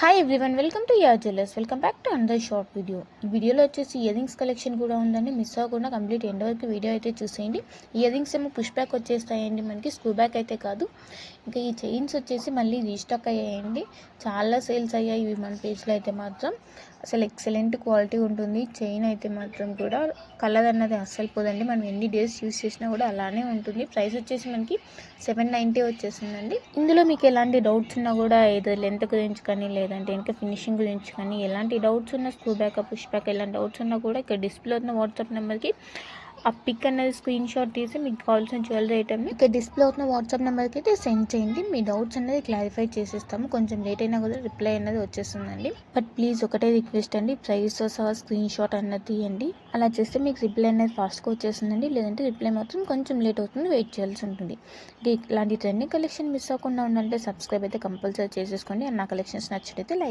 Hi everyone, welcome to yeah jewellers. Welcome back to another short video. ఈ వీడియోలో వచ్చేసి ear rings collection కూడా ఉందండి. మిస్ అవ్వకుండా కంప్లీట్ ఎండ్ వరకు వీడియో అయితే చూసేయండి. ఇయర్ రింగ్స్ ఏమో పుష్ బ్యాక్ వచ్చేస్తాయండి, మనకి స్క్రూ బ్యాక్ అయితే కాదు. ఇంకా ఈ చైన్స్ వచ్చేసి మళ్ళీ రీస్టాక్ అయ్యాయండి. చాలా సేల్స్ అయ్యాయి ఇవి మన పేజ్లో అయితే మాత్రం. అసలు ఎక్సలెంట్ క్వాలిటీ ఉంటుంది. చైన్ అయితే మాత్రం కూడా కలర్ అన్నది అస్సలు పోదండి. మనం ఎన్ని డేస్ యూస్ చేసినా కూడా అలానే ఉంటుంది. ప్రైస్ వచ్చేసి మనకి 790 వచ్చేసిందండి. ఇందులో మీకు ఎలాంటి డౌట్స్ ఉన్నా కూడా ఏదో లెంత్ గురించి కానీ లేదంటే ఇంకా ఫినిషింగ్ గురించి కానీ ఎలాంటి డౌట్స్ ఉన్నా, స్క్రూ బ్యాక్ పుష్ బ్యాక్ ఎలాంటి డౌట్స్ ఉన్నా కూడా ఇక్కడ డిస్ప్లే అవుతున్న వాట్సాప్ నెంబర్కి ఆ పిక్ అనేది స్క్రీన్ షాట్ తీసి మీకు కావాల్సిన జ్యువెలరీ ఐటమ్ని ఇక్కడ డిస్ప్లే అవుతున్న వాట్సాప్ నెంబర్కి అయితే సెండ్ చేయండి. మీ డౌట్స్ అనేది క్లారిఫై చేసేస్తాము. కొంచెం లేట్ అయినా కూడా రిప్లై అనేది వచ్చేస్తుందండి. బట్ ప్లీజ్ ఒకటే రిక్వెస్ట్ అండి, ప్రైస్ సహా స్క్రీన్ షాట్ అన్నది తీయండి. అలా చేస్తే మీకు రిప్లై అనేది ఫాస్ట్గా వచ్చేస్తుందండి. లేదంటే రిప్లై మాత్రం కొంచెం లేట్ అవుతుంది, వెయిట్ చేయాల్సి ఉంటుంది. ఇలాంటి ట్రెండింగ్ కలెక్షన్ మిస్ అవ్వకుండా ఉండాలంటే సబ్స్క్రైబ్ అయితే కంపల్సరీ చేసేసుకోండి. అండ్ నా కలెక్షన్స్ నచ్చినట్లయితే లైక్